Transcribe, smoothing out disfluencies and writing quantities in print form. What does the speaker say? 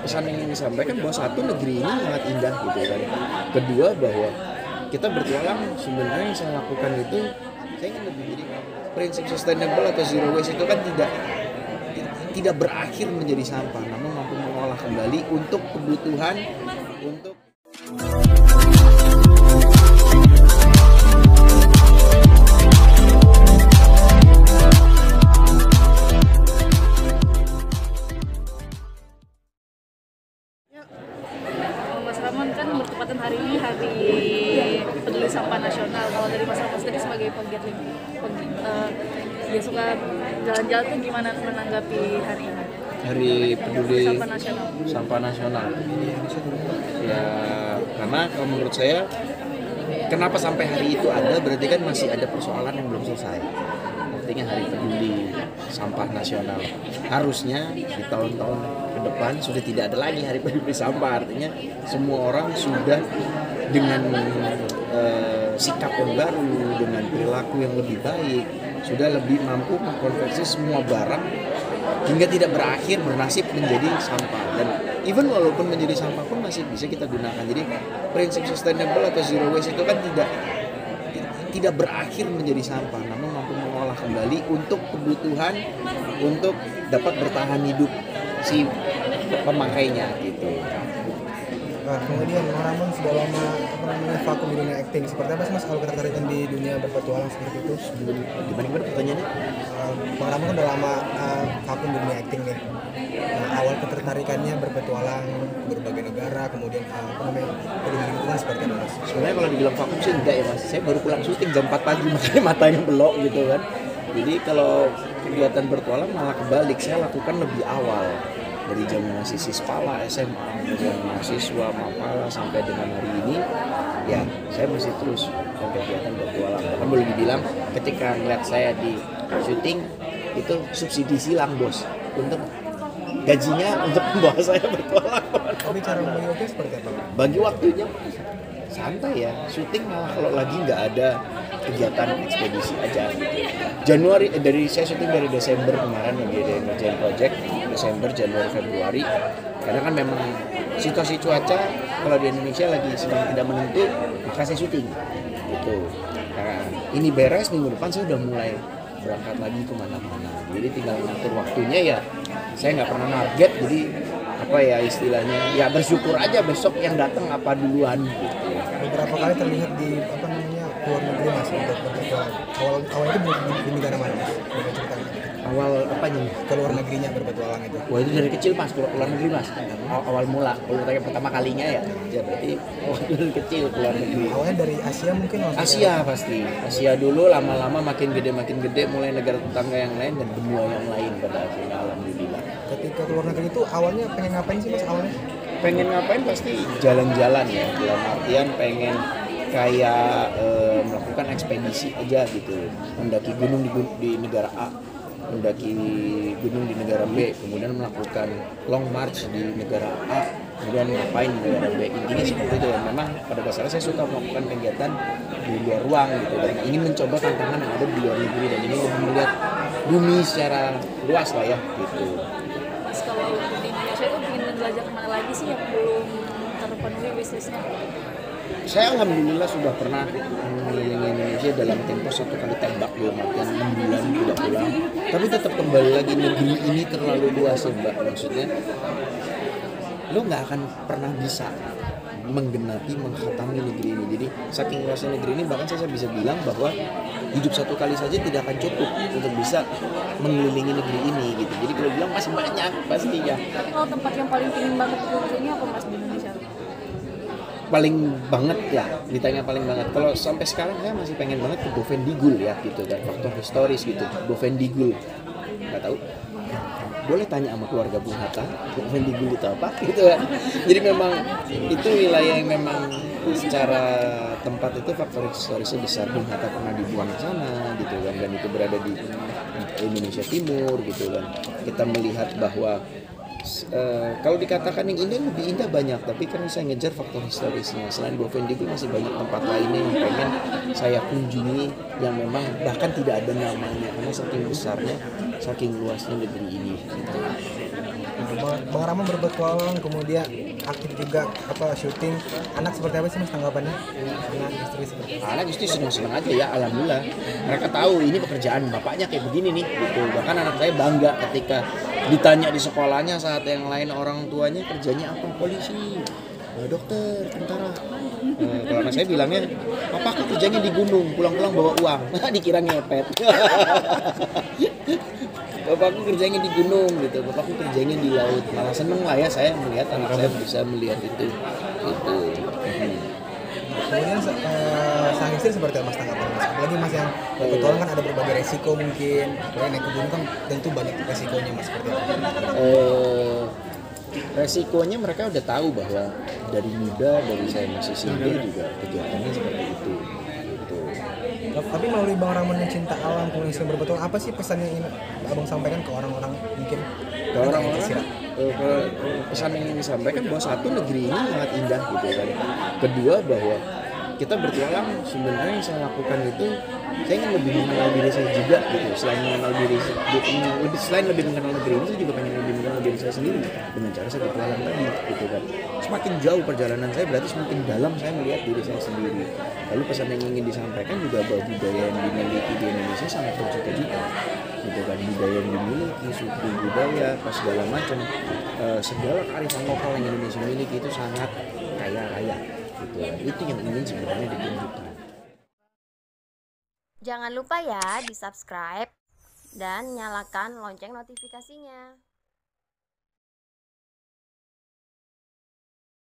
pesan yang ingin disampaikan bahwa satu, negeri ini sangat indah gitu kan. Kedua, bahwa kita bertualang, sebenarnya yang saya lakukan itu saya ingin lebih, jadi prinsip sustainable atau zero waste itu kan tidak berakhir menjadi sampah, namun mampu mengolah kembali untuk kebutuhan, untuk Mas Ramon, kan bertepatan hari ini Hari Peduli Sampah Nasional. Kalau dari Mas Ramon sendiri sebagai pegiat dia suka jalan-jalan tuh gimana menanggapi hari ini? Hari Peduli Sampah Nasional. Sampah Nasional. Ya, karena kalau menurut saya, kenapa sampai hari itu ada, berarti kan masih ada persoalan yang belum selesai. Artinya Hari Peduli Sampah Nasional, harusnya di tahun-tahun ke depan sudah tidak ada lagi Hari Peduli Sampah. Artinya semua orang sudah dengan sikap yang baru, dengan perilaku yang lebih baik, sudah lebih mampu mengkonversi semua barang hingga tidak berakhir bernasib menjadi sampah. Dan even walaupun menjadi sampah pun masih bisa kita gunakan. Jadi prinsip sustainable atau zero waste itu kan tidak berakhir menjadi sampah, namun mampu mengolah kembali untuk kebutuhan, untuk dapat bertahan hidup si pemakainya gitu. Nah, kemudian Mas Ramon sudah lama vakum di dunia acting. Seperti apa sih Mas kalau ketertarikan di dunia berpetualang seperti itu? Gimana pertanyaannya? Mas Ramon kan udah lama vakum di dunia acting nih. Nah, awal ketertarikannya berpetualang berbagai negara, kemudian peduli lingkungan seperti apa Mas? Sebenarnya kalau dibilang vakum sih enggak ya Mas. Saya baru pulang syuting jam 4 pagi, makanya matanya belok gitu kan. Jadi kalau kegiatan bertualang malah kebalik, saya lakukan lebih awal. Dari zaman masih Sispala, SMA, zaman mahasiswa, Mapala, sampai dengan hari ini, ya saya masih terus kegiatan bertualang. Bahkan boleh dibilang ketika ngeliat saya di syuting, itu subsidi silang bos, untuk gajinya untuk membawa saya bertualang. Tapi cara membagi waktu seperti apa? Bagi waktunya santai ya, syuting malah kalau lagi nggak ada kegiatan ekspedisi aja. Januari dari saya syuting dari Desember kemarin, lagi ada ngerjain project Desember, Januari, Februari. Karena kan memang situasi cuaca kalau di Indonesia lagi sedang tidak menentu, maka saya syuting gitu. Nah, ini beres, minggu depan saya udah mulai berangkat lagi kemana-mana. Jadi tinggal ngatur waktunya ya. Saya nggak pernah target, jadi apa ya istilahnya, ya bersyukur aja besok yang datang apa duluan gitu. Beberapa kali terlihat di luar negeri Mas untuk berpetualang. Awal itu di negara mana Mas? Boleh ceritakan? Awal apanya nih? Ke luar negerinya berpetualang itu. Wah itu dari kecil Mas, keluar negeri Mas. Awal mula, kalau tanya pertama kalinya ya berarti dari kecil keluar negeri. Awalnya dari Asia mungkin? Asia pasti. Asia dulu, lama-lama makin gede, mulai negara tetangga yang lain dan benua yang lain pada akhirnya alhamdulillah. Ketika keluar negeri itu awalnya pengen ngapain sih Mas awalnya? Pengen ngapain pasti jalan-jalan ya, dalam artian pengen kayak melakukan ekspedisi aja gitu, mendaki gunung di negara A, mendaki gunung di negara B, kemudian melakukan long march di negara A, kemudian ngapain di negara B. Intinya seperti itu ya. Memang pada dasarnya saya suka melakukan kegiatan di luar ruang gitu, dan ingin mencoba tantangan yang ada di luar negeri, dan ini lebih melihat bumi secara luas lah ya gitu. Mas, kalau di Indonesia itu ingin belajar kemana lagi sih yang belum terpenuhi bisnisnya? Saya alhamdulillah sudah pernah mengelilingi Indonesia dalam tempo 1 kali tembak, dalam artian 6 bulan tidak pulang. Tapi tetap kembali lagi, negeri ini terlalu luas ya Mbak. Maksudnya lo nggak akan pernah bisa mengkhatami negeri ini. Jadi saking luasnya negeri ini, bahkan saya bisa bilang bahwa hidup 1 kali saja tidak akan cukup untuk bisa mengelilingi negeri ini gitu. Jadi kalau bilang masih banyak pastinya. Kalau tempat yang paling ingin banget dikunjungi apa Mas di Indonesia? Paling banget ya, ditanya paling banget. Kalau sampai sekarang saya masih pengen banget ke Bovendigul ya gitu, dan faktor historis gitu. Bovendigul, nggak tahu. Boleh tanya sama keluarga Bung Hatta, Bovendigul itu apa gitu ya. Jadi memang itu wilayah yang memang secara tempat itu faktor historisnya besar. Bung Hatta pernah dibuang ke sana gitu kan, dan itu berada di Indonesia Timur gitu kan. Kita melihat bahwa kalau dikatakan yang indah, lebih indah banyak, tapi karena saya ngejar faktor historisnya. Selain Bovendigul masih banyak tempat lainnya yang pengen saya kunjungi, yang memang bahkan tidak ada namanya karena saking besarnya, saking luasnya negeri ini. Coba Bang Rama berpetualang kemudian aktif juga syuting. Anak seperti apa sih Mas tanggapannya? Anak istri seperti apa? Anak justru senang-senang aja ya, alhamdulillah. Mereka tahu ini pekerjaan bapaknya kayak begini nih, gitu. Bahkan anak saya bangga ketika ditanya di sekolahnya saat yang lain orang tuanya kerjanya apa, polisi, dokter, tentara. Kalau anak saya bilangnya, papaku kerjanya di gunung, pulang-pulang bawa uang, dikira ngepet. Bapakku kerjanya di gunung gitu, bapakku kerjanya di laut. Malah seneng lah ya saya melihat anak saya bisa melihat itu. Gitu. Kemudian sang istri seperti apa Mas tanggapan Mas? Apalagi Mas yang berpetualang kan ada berbagai resiko mungkin. Apalagi naik ke gunung kan tentu banyak resikonya Mas seperti apa? Resikonya mereka udah tahu bahwa dari muda, dari saya masih single juga kegiatannya seperti itu. Gitu. Tapi melalui Bang Rama yang cinta alam kemudian yang berpetualang, apa sih pesan yang ingin Abang sampaikan ke orang-orang mungkin? Ke orang-orang pesan yang ingin disampaikan bahwa satu, negeri ini sangat indah gitu kan. Kedua, bahwa kita bertualang sebenarnya yang saya lakukan itu saya ingin lebih mengenal diri saya juga gitu. Selain mengenal diri selain lebih mengenal negeri ini, saya juga pengen lebih mengenal diri saya sendiri dengan cara saya bertualang tadi gitu kan. Semakin jauh perjalanan saya berarti semakin dalam saya melihat diri saya sendiri. Lalu pesan yang ingin disampaikan juga bahwa budaya yang dimiliki di Indonesia sangat berjuta-juta gitu kan. Budaya yang dimiliki, suku budaya, segala macam, segala kearifan lokal yang Indonesia miliki itu sangat kaya raya gitu. Itu yang ingin sebenarnya ditunjukkan. Jangan lupa ya di subscribe dan nyalakan lonceng notifikasinya.